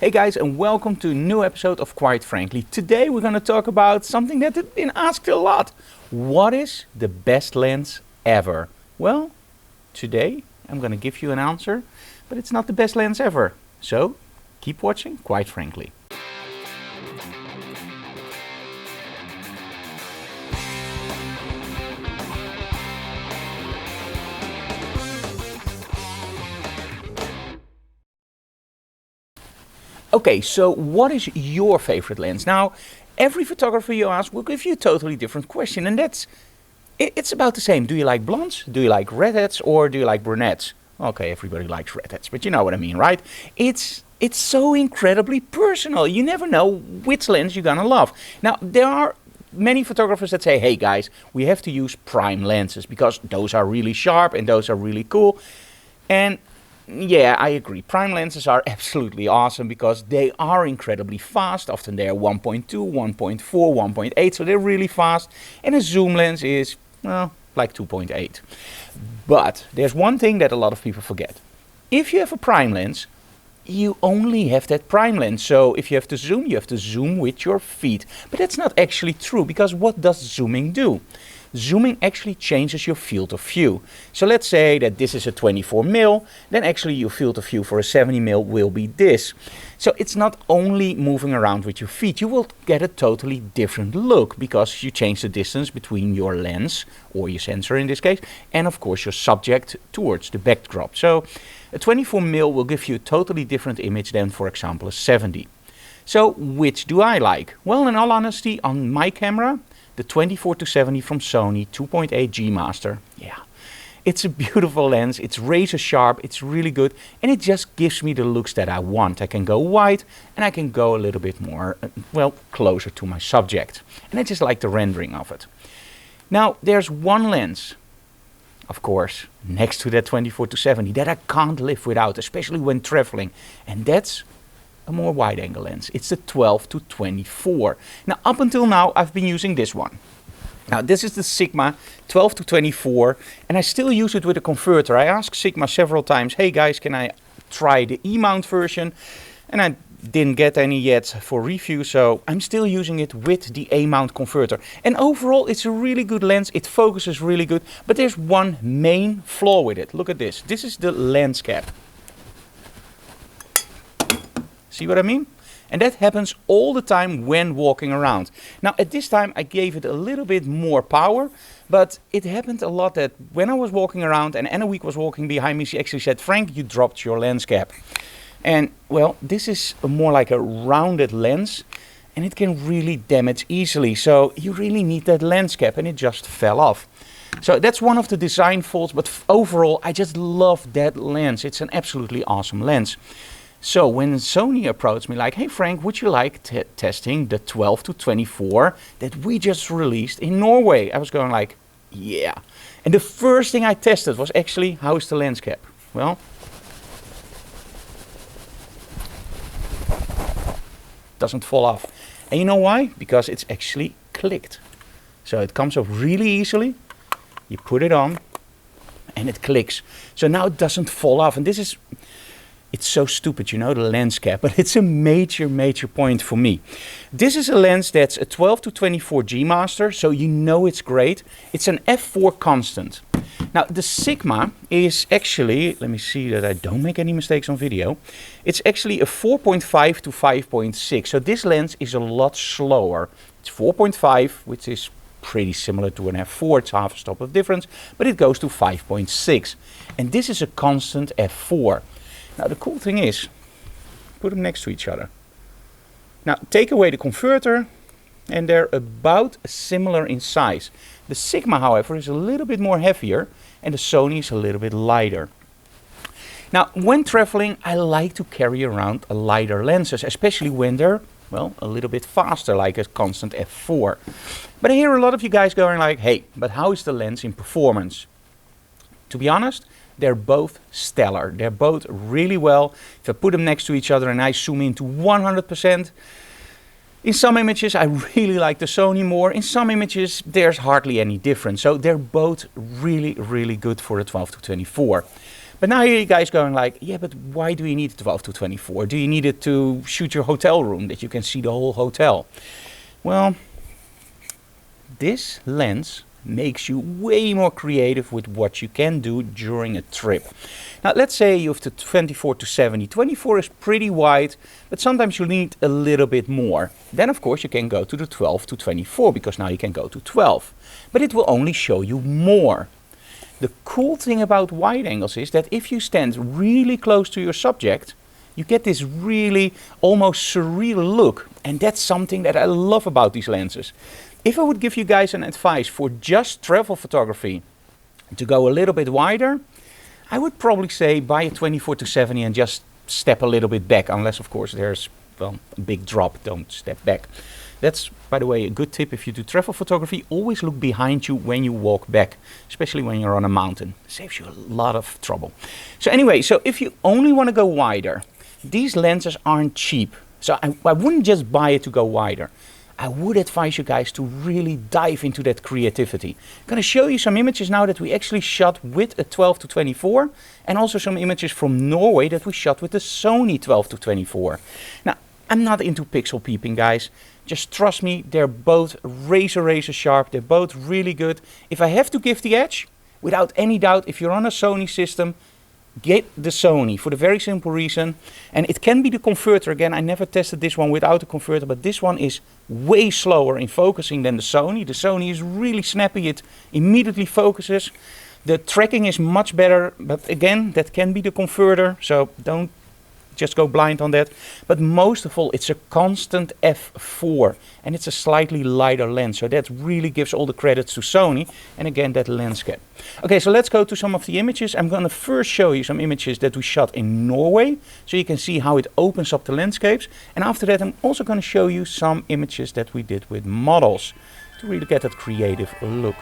Hey guys, and welcome to a new episode of Quite Frankly. Today we're going to talk about something that has been asked a lot. What is the best lens ever? Well, today I'm going to give you an answer, but it's not the best lens ever. So, keep watching Quite Frankly. Okay, so what is your favorite lens? Now, every photographer you ask will give you a totally different question, and it's about the same. Do you like blondes? Do you like redheads? Or do you like brunettes? Okay, everybody likes redheads, but you know what I mean, right? It's so incredibly personal. You never know which lens you're gonna love. Now, there are many photographers that say, hey guys, we have to use prime lenses because those are really sharp and those are really cool. And yeah, I agree. Prime lenses are absolutely awesome because they are incredibly fast. Often they are 1.2, 1.4, 1.8, so they're really fast. And a zoom lens is, well, like 2.8. But there's one thing that a lot of people forget. If you have a prime lens, you only have that prime lens. So if you have to zoom with your feet. But that's not actually true, because what does zooming do? Zooming actually changes your field of view. So let's say that this is a 24mm, then actually your field of view for a 70mm will be this. So it's not only moving around with your feet, you will get a totally different look because you change the distance between your lens, or your sensor in this case, and of course your subject towards the backdrop. So a 24mm will give you a totally different image than, for example, a 70. So which do I like? Well, in all honesty, on my camera, the 24-70 from Sony 2.8 G-master, yeah, it's a beautiful lens, it's razor sharp, it's really good, and it just gives me the looks that I want. I can go wide, and I can go a little bit more, well, closer to my subject. And I just like the rendering of it. Now, there's one lens, of course, next to that 24-70 that I can't live without, especially when traveling, and that's a more wide-angle lens. It's the 12-24. Now, up until now, I've been using this one. Now, this is the Sigma 12-24, and I still use it with a converter. I asked Sigma several times, hey guys, can I try the E-mount version? And I didn't get any yet for review, so I'm still using it with the A-mount converter. And overall, it's a really good lens. It focuses really good, but there's one main flaw with it. Look at this. This is the lens cap. See what I mean? And that happens all the time when walking around. Now, at this time, I gave it a little bit more power, but it happened a lot that when I was walking around and Anna Week was walking behind me, she actually said, Frank, you dropped your lens cap. And, well, this is more like a rounded lens, and it can really damage easily. So you really need that lens cap, and it just fell off. So that's one of the design faults, but overall, I just love that lens. It's an absolutely awesome lens. So when Sony approached me like, hey Frank, would you like testing the 12-24 that we just released in Norway? I was going like, yeah. And the first thing I tested was actually, how is the lens cap? Well, doesn't fall off. And you know why? Because it's actually clicked. So it comes off really easily. You put it on and it clicks. So now it doesn't fall off. And this is... It's so stupid, you know, the lens cap, but it's a major point for me. This is a lens that's a 12-24 G-master, so you know it's great. It's an f4 constant. Now, the Sigma is actually, let me see that I don't make any mistakes on video. It's actually a 4.5 to 5.6, so this lens is a lot slower. It's 4.5, which is pretty similar to an f4, it's half a stop of difference, but it goes to 5.6. And this is a constant f4. Now the cool thing is, put them next to each other. Now take away the converter and they're about similar in size. The Sigma, however, is a little bit more heavier and the Sony is a little bit lighter. Now when traveling, I like to carry around lighter lenses, especially when they're, well, a little bit faster, like a constant f4. But I hear a lot of you guys going like, hey, but how is the lens in performance? To be honest, they're both stellar. They're both really well. If I put them next to each other and I zoom into 100%, in some images I really like the Sony more. In some images there's hardly any difference. So they're both really good for a 12-24. But now here you guys going like, yeah, but why do you need 12 to 24? Do you need it to shoot your hotel room that you can see the whole hotel? Well, this lens makes you way more creative with what you can do during a trip. Now let's say you have the 24 to 70. 24 is pretty wide, but sometimes you need a little bit more. Then of course you can go to the 12 to 24 because now you can go to 12. But it will only show you more. The cool thing about wide angles is that if you stand really close to your subject, you get this really almost surreal look. And that's something that I love about these lenses. If I would give you guys an advice for just travel photography to go a little bit wider, I would probably say buy a 24 to 70 and just step a little bit back. Unless of course there's, well, a big drop, don't step back. That's, by the way, a good tip if you do travel photography. Always look behind you when you walk back, especially when you're on a mountain. Saves you a lot of trouble. So anyway, so if you only want to go wider, these lenses aren't cheap. So I wouldn't just buy it to go wider. I would advise you guys to really dive into that creativity. I'm going to show you some images now that we actually shot with a 12 to 24 and also some images from Norway that we shot with the Sony 12 to 24. Now, I'm not into pixel peeping, guys. Just trust me, they're both razor sharp. They're both really good. If I have to give the edge, without any doubt, if you're on a Sony system, get the Sony for the very simple reason. And it can be the converter. Again, I never tested this one without a converter, but this one is way slower in focusing than the Sony. The Sony is really snappy. It immediately focuses. The tracking is much better, but again, that can be the converter. So don't just go blind on that. But most of all, it's a constant f4 and it's a slightly lighter lens, so that really gives all the credits to Sony, and again that lens cap. Okay, so let's go to some of the images. I'm gonna first show you some images that we shot in Norway, so you can see how it opens up the landscapes, and after that I'm also gonna show you some images that we did with models to really get that creative look.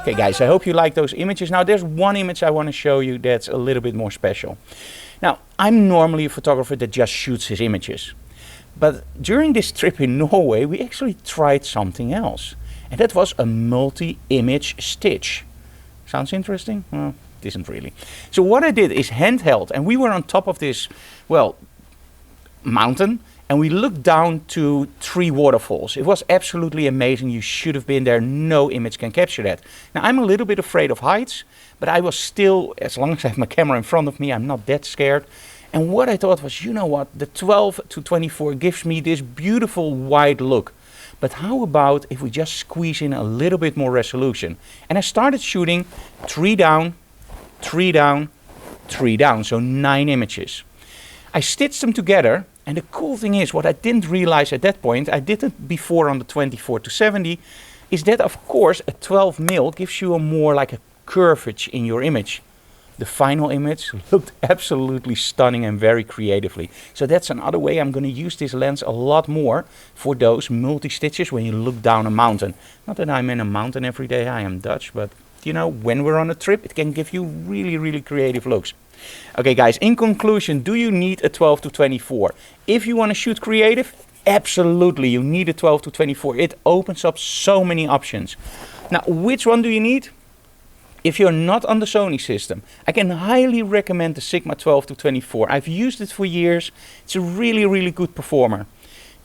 Okay guys, I hope you like those images. Now there's one image I want to show you that's a little bit more special. Now, I'm normally a photographer that just shoots his images. But during this trip in Norway, we actually tried something else. And that was a multi-image stitch. Sounds interesting? Well, it isn't really. So what I did is handheld, and we were on top of this, well, mountain, and we looked down to 3 waterfalls. It was absolutely amazing. You should have been there. No image can capture that. Now, I'm a little bit afraid of heights, but I was still, as long as I have my camera in front of me, I'm not that scared. And what I thought was, you know what, the 12 to 24 gives me this beautiful wide look. But how about if we just squeeze in a little bit more resolution? And I started shooting 3 down, 3 down, 3 down, so 9 images. I stitched them together, and the cool thing is, what I didn't realize at that point, I did it before on the 24 to 70, is that of course a 12 mil gives you a more like a curvature in your image. The final image looked absolutely stunning and very creatively. So that's another way I'm going to use this lens a lot more for those multi-stitches when you look down a mountain. Not that I'm in a mountain every day, I am Dutch, but you know, when we're on a trip, it can give you really, really creative looks. Okay guys, in conclusion, do you need a 12 to 24? If you want to shoot creative, absolutely, you need a 12 to 24. It opens up so many options. Now, which one do you need? If you're not on the Sony system, I can highly recommend the Sigma 12 to 24. I've used it for years. It's a really, really good performer.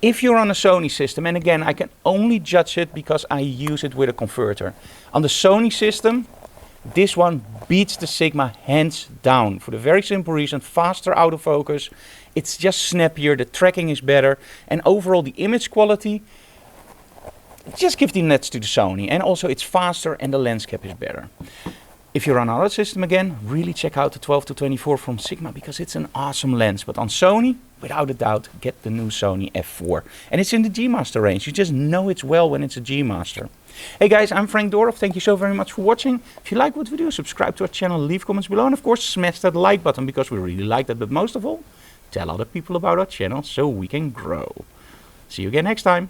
If you're on a Sony system, and again, I can only judge it because I use it with a converter. On the Sony system, this one beats the Sigma hands down for the very simple reason, faster autofocus, it's just snappier, the tracking is better, and overall the image quality, just give the nets to the Sony, and also it's faster and the lens cap is better. If you're on our system again, really check out the 12 to 24 from Sigma because it's an awesome lens. But on Sony, without a doubt, get the new Sony f4. And it's in the G-master range. You just know it's well when it's a G-master. Hey guys, I'm Frank Dorff. Thank you so very much for watching. If you like what we do, subscribe to our channel, leave comments below, and of course smash that like button because we really like that. But most of all, tell other people about our channel so we can grow. See you again next time.